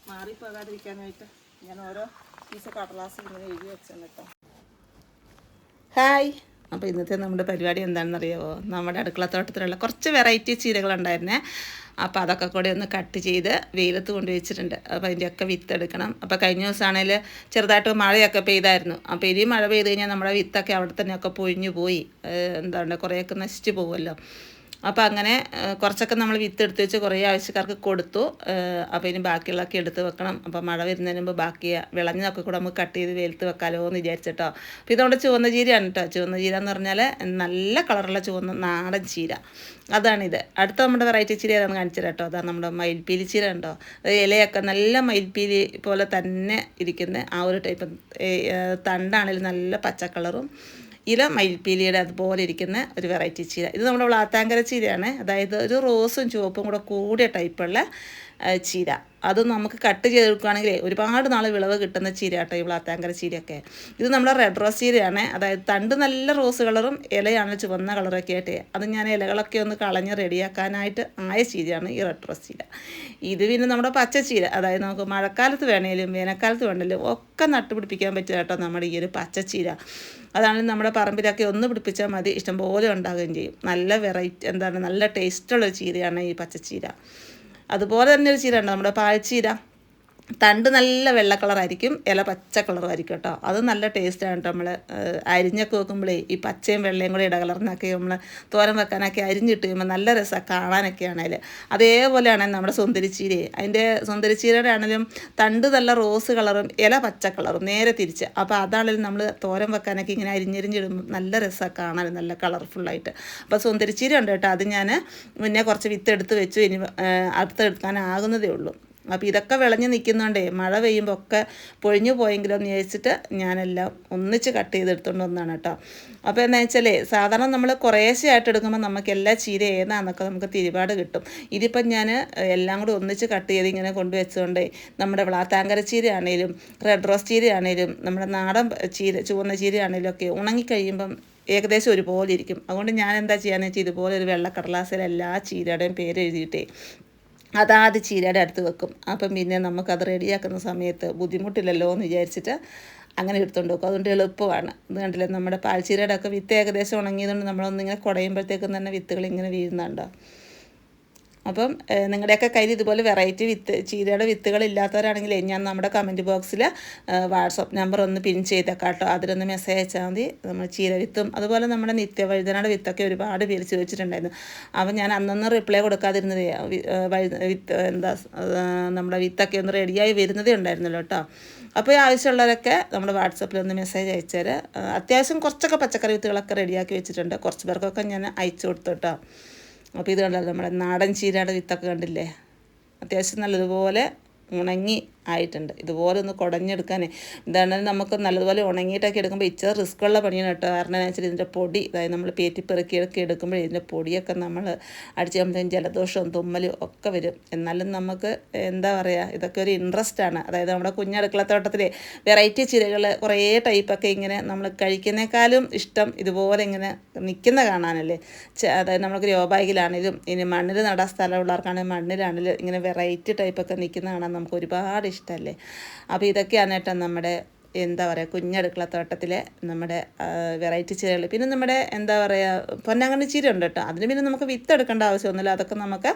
മാറിപ്പോകാതിരിക്കാനായിട്ട് ഞാൻ ഓരോ പീസ് കടലാസിൽ ഇങ്ങനെ എഴുതി വെച്ചാണ് കേട്ടോ. ഹായ്, അപ്പോൾ ഇന്നത്തെ നമ്മുടെ പരിപാടി എന്താണെന്നറിയാമോ? നമ്മുടെ അടുക്കളത്തോട്ടത്തിലുള്ള കുറച്ച് വെറൈറ്റി ചീരകളുണ്ടായിരുന്നേ. അപ്പോൾ അതൊക്കെ കൂടെ ഒന്ന് കട്ട് ചെയ്ത് വെയിലത്ത് കൊണ്ട് വെച്ചിട്ടുണ്ട്. അപ്പോൾ അതിൻ്റെയൊക്കെ വിത്തെടുക്കണം. അപ്പോൾ കഴിഞ്ഞ ദിവസമാണെങ്കിൽ ചെറുതായിട്ട് മഴയൊക്കെ പെയ്തായിരുന്നു. അപ്പോൾ ഇനി മഴ പെയ്ത് കഴിഞ്ഞാൽ നമ്മുടെ വിത്തൊക്കെ അവിടെ തന്നെയൊക്കെ പൊഴിഞ്ഞു പോയി എന്താണ് കുറേയൊക്കെ നശിച്ചു പോകുമല്ലോ. അപ്പോൾ അങ്ങനെ കുറച്ചൊക്കെ നമ്മൾ വിത്ത് എടുത്ത് വെച്ച് കുറേ ആവശ്യക്കാർക്ക് കൊടുത്തു. അപ്പോൾ ഇനി ബാക്കിയുള്ളതൊക്കെ എടുത്ത് വെക്കണം. അപ്പോൾ മഴ വരുന്നതിന് മുമ്പ് ബാക്കി വിളഞ്ഞതൊക്കെ കൂടെ നമുക്ക് കട്ട് ചെയ്ത് വെയിലത്ത് വെക്കാമല്ലോ എന്ന് വിചാരിച്ചിട്ടോ. അപ്പോൾ ഇതുകൊണ്ട് ചുവന്ന ചീരയാണ് കേട്ടോ. ചുവന്ന ചീര എന്ന് പറഞ്ഞാൽ നല്ല കളറുള്ള ചുവന്ന നാടൻ ചീര, അതാണിത്. അടുത്ത നമ്മുടെ വെറൈറ്റി ചീര ഏതാണെന്ന് കാണിച്ചു തരാം കേട്ടോ. അതാണ് നമ്മുടെ മയിൽപ്പീലി ചീര ഉണ്ടോ. അത് ഇലയൊക്കെ നല്ല മയിൽപ്പീലി പോലെ തന്നെ ഇരിക്കുന്ന ആ ഒരു ടൈപ്പ്. തണ്ടാണെങ്കിലും നല്ല പച്ച കളറും ഇല മയിൽപ്പീലിയുടെ അതുപോലെ ഇരിക്കുന്ന ഒരു വെറൈറ്റി ചീര. ഇത് നമ്മുടെ വ്ളാത്താങ്കര ചീരയാണ്. അതായത് ഒരു റോസും ചുവപ്പും കൂടെ കൂടിയ ടൈപ്പുള്ള ചീര. അത് നമുക്ക് കട്ട് ചെയ്തെടുക്കുകയാണെങ്കിൽ ഒരുപാട് നാൾ വിളവ് കിട്ടുന്ന ചീര കേട്ടോ ഈ വ്ളാത്താങ്കര ചീരയൊക്കെ. ഇത് നമ്മുടെ റെഡ് റോസ് ചീരയാണ്. അതായത് തണ്ട് നല്ല റോസ് കളറും ഇലയാണ് ചുവന്ന കളറൊക്കെ ആയിട്ട്. അത് ഞാൻ ഇലകളൊക്കെ ഒന്ന് കളഞ്ഞ് റെഡിയാക്കാനായിട്ട് ആയ ചീരയാണ് ഈ റെഡ് റോസ് ചീര. ഇത് പിന്നെ നമ്മുടെ പച്ചച്ചീര, അതായത് നമുക്ക് മഴക്കാലത്ത് വേണേലും വേനൽക്കാലത്ത് വേണേലും ഒക്കെ നട്ടുപിടിപ്പിക്കാൻ പറ്റുക കേട്ടോ നമ്മുടെ ഈ ഒരു പച്ചച്ചീര. അതാണെങ്കിൽ നമ്മുടെ പറമ്പിലൊക്കെ ഒന്ന് പിടിപ്പിച്ചാൽ മതി, ഇഷ്ടംപോലെ ഉണ്ടാകുകയും ചെയ്യും. നല്ല വെറൈറ്റി നല്ല ടേസ്റ്റുള്ള ചീരയാണ് ഈ പച്ചച്ചീര. അതുപോലെ തന്നെ ഒരു ചീര ഉണ്ട് നമ്മുടെ പാൽച്ചീര. തണ്ട് നല്ല വെള്ള കളറായിരിക്കും, ഇല പച്ച കളറുമായിരിക്കും കേട്ടോ. അത് നല്ല ടേസ്റ്റാണ് കേട്ടോ. നമ്മൾ അരിഞ്ഞൊക്കെ വെക്കുമ്പോഴേ ഈ പച്ചയും വെള്ളയും കൂടെ ഇടകലർന്നൊക്കെ നമ്മൾ തോരൻ വെക്കാനൊക്കെ അരിഞ്ഞിട്ട് കഴിയുമ്പോൾ നല്ല രസമാണ് കാണാനൊക്കെ ആണെങ്കിൽ. അതേപോലെയാണ് നമ്മുടെ സുന്ദരിച്ചീരയെ. അതിൻ്റെ സുന്ദരിച്ചീരയുടെ ആണെങ്കിലും തണ്ട് നല്ല റോസ് കളറും ഇല പച്ച കളറും നേരെ തിരിച്ച്. അപ്പോൾ അതാണെങ്കിലും നമ്മൾ തോരൻ വെക്കാനൊക്കെ ഇങ്ങനെ അരിഞ്ഞിടുമ്പോൾ നല്ല രസമാണ് കാണാൻ, നല്ല കളർഫുള്ളായിട്ട്. അപ്പോൾ സുന്ദരിച്ചീര ഉണ്ട് കേട്ടോ. അത് ഞാൻ മുന്നേ കുറച്ച് വിത്ത് എടുത്ത് വെച്ചു, ഇനി അടുത്തെടുക്കാനാകുന്നതേ ഉള്ളൂ. അപ്പോൾ ഇതൊക്കെ വിളഞ്ഞ് നിൽക്കുന്നുണ്ടേ മഴ പെയ്യുമ്പോൾ ഒക്കെ പൊഴിഞ്ഞു പോയെങ്കിലോ എന്ന് വിചാരിച്ചിട്ട് ഞാനെല്ലാം ഒന്നിച്ച് കട്ട് ചെയ്തെടുത്തുകൊണ്ട് വന്നതാണ് കേട്ടോ. അപ്പോൾ എന്താ വെച്ചാലേ സാധാരണ നമ്മൾ കുറേശ്ശെയായിട്ട് എടുക്കുമ്പോൾ നമുക്ക് എല്ലാ ചീര ഏതാണെന്നൊക്കെ നമുക്ക് തിരുപാട് കിട്ടും. ഇതിപ്പം ഞാൻ എല്ലാം കൂടി ഒന്നിച്ച് കട്ട് ചെയ്ത് ഇങ്ങനെ കൊണ്ടുവച്ചുകൊണ്ടേ നമ്മുടെ വ്ളാത്താങ്കര ചീരയാണേലും റെഡ് റോസ് ചീരയാണേലും നമ്മുടെ നാടൻ ചീര ചുവന്ന ചീരയാണേലും ഒക്കെ ഉണങ്ങിക്കഴിയുമ്പം ഏകദേശം ഒരുപോലെ ഇരിക്കും. അതുകൊണ്ട് ഞാൻ എന്താ ചെയ്യാന്ന് വെച്ചാൽ ഇതുപോലെ ഒരു വെള്ളക്കടലാസിൽ എല്ലാ ചീരയുടെയും പേര് എഴുതിയിട്ടേ അതാത് ചീരയുടെ അടുത്ത് വെക്കും. അപ്പം പിന്നെ നമുക്കത് റെഡിയാക്കുന്ന സമയത്ത് ബുദ്ധിമുട്ടില്ലല്ലോ എന്ന് വിചാരിച്ചിട്ട് അങ്ങനെ എടുത്തുകൊണ്ട് വെക്കും. അതുകൊണ്ട് എളുപ്പമാണ്. ഇത് കണ്ടില്ലേ നമ്മുടെ പാൽച്ചീരയുടെ ഒക്കെ വിത്ത് ഏകദേശം ഉണങ്ങിയതുകൊണ്ട് നമ്മളൊന്നിങ്ങനെ കുടയുമ്പോഴത്തേക്കും തന്നെ വിത്തുകൾ ഇങ്ങനെ വീഴുന്നുണ്ടോ. അപ്പം നിങ്ങളുടെയൊക്കെ കയ്യിൽ ഇതുപോലെ വെറൈറ്റി ചീരയുടെ വിത്തുകൾ ഇല്ലാത്തവരാണെങ്കിൽ ഞാൻ നമ്മുടെ കമൻറ്റ് ബോക്സിൽ വാട്സപ്പ് നമ്പർ ഒന്ന് പിൻ ചെയ്തേക്കാം കേട്ടോ. അതിലൊന്ന് മെസ്സേജ് അയച്ചാൽ മതി. നമ്മൾ ചീര വിത്തും അതുപോലെ നമ്മുടെ നിത്യവഴുതനയുടെ വിത്തൊക്കെ ഒരുപാട് പേര് ചോദിച്ചിട്ടുണ്ടായിരുന്നു. അപ്പം ഞാൻ അന്നൊന്നും റിപ്ലൈ കൊടുക്കാതിരുന്നതേ നമ്മുടെ വിത്തൊക്കെ ഒന്ന് റെഡിയായി വരുന്നതേ ഉണ്ടായിരുന്നല്ലോ കേട്ടോ. അപ്പോൾ ആവശ്യമുള്ളവരൊക്കെ നമ്മുടെ വാട്സപ്പിലൊന്ന് മെസ്സേജ് അയച്ചാൽ അത്യാവശ്യം കുറച്ചൊക്കെ പച്ചക്കറി വിത്തുകളൊക്കെ റെഡിയാക്കി വെച്ചിട്ടുണ്ട്. കുറച്ച് പേർക്കൊക്കെ ഞാൻ അയച്ചു കൊടുത്തു കേട്ടോ. അപ്പോൾ ഇത് കണ്ടല്ലോ നമ്മുടെ നാടൻ ചീരയുടെ വിത്തൊക്കെ കണ്ടില്ലേ, അത്യാവശ്യം നല്ലതുപോലെ ഉണങ്ങി ആയിട്ടുണ്ട്. ഇതുപോലെ ഒന്ന് കുടഞ്ഞെടുക്കാൻ ഇതാണ് നമുക്ക് നല്ലതുപോലെ ഉണങ്ങിയിട്ടൊക്കെ എടുക്കുമ്പോൾ ഇച്ചിരി റിസ്ക്കുള്ള പണിയാണ് കേട്ടോ. കാരണം എന്ന് വെച്ചാൽ ഇതിൻ്റെ പൊടി, അതായത് നമ്മൾ പേറ്റിപ്പെറുക്കിയൊക്കെ എടുക്കുമ്പോൾ ഇതിൻ്റെ പൊടിയൊക്കെ നമ്മൾ അടിച്ച് കഴിയുമ്പോഴത്തേക്കും ജലദോഷവും തുമ്മലും ഒക്കെ വരും. എന്നാലും നമുക്ക് എന്താ പറയുക, ഇതൊക്കെ ഒരു ഇൻട്രസ്റ്റാണ്. അതായത് നമ്മുടെ കുഞ്ഞടുക്കളത്തോട്ടത്തിലെ വെറൈറ്റി ചീരകൾ കുറേ ടൈപ്പൊക്കെ ഇങ്ങനെ നമ്മൾ കഴിക്കുന്നേക്കാളും ഇഷ്ടം ഇതുപോലെ ഇങ്ങനെ നിൽക്കുന്ന കാണാനല്ലേ. അതായത് നമുക്ക് രോബാഗിലാണെങ്കിലും ഇനി മണ്ണിൽ നടാൻ സ്ഥലമുള്ളവർക്കാണെങ്കിൽ മണ്ണിലാണെങ്കിലും ഇങ്ങനെ വെറൈറ്റി ടൈപ്പൊക്കെ നിൽക്കുന്ന കാണാൻ നമുക്ക് ഒരുപാട് ഇഷ്ടമല്ലേ. അപ്പോൾ ഇതൊക്കെയാണ് കേട്ടോ നമ്മുടെ എന്താ പറയുക കുഞ്ഞടുക്കളത്തോട്ടത്തിലെ നമ്മുടെ വെറൈറ്റി ചീരകൾ. പിന്നെ നമ്മുടെ എന്താ പറയുക പൊന്നാങ്കണ്ണി ചീര ഉണ്ട് കേട്ടോ. അതിന് പിന്നെ നമുക്ക് വിത്ത് എടുക്കേണ്ട ആവശ്യമൊന്നുമില്ല. അതൊക്കെ നമുക്ക്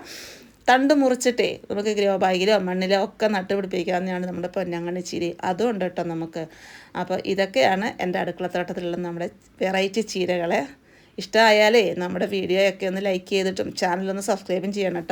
തണ്ട് മുറിച്ചിട്ടേ നമുക്ക് ഗ്രോ ബാഗിലോ മണ്ണിലോ ഒക്കെ നട്ടുപിടിപ്പിക്കാവുന്നതാണ് നമ്മുടെ പൊന്നാങ്കണ്ണി ചീര. അതും ഉണ്ട് കേട്ടോ നമുക്ക്. അപ്പോൾ ഇതൊക്കെയാണ് എൻ്റെ അടുക്കളത്തോട്ടത്തിലുള്ള നമ്മുടെ വെറൈറ്റി ചീരകളെ. ഇഷ്ടമായാലേ നമ്മുടെ വീഡിയോയൊക്കെ ഒന്ന് ലൈക്ക് ചെയ്തിട്ടും ചാനലൊന്ന് സബ്സ്ക്രൈബും ചെയ്യണം കേട്ടോ.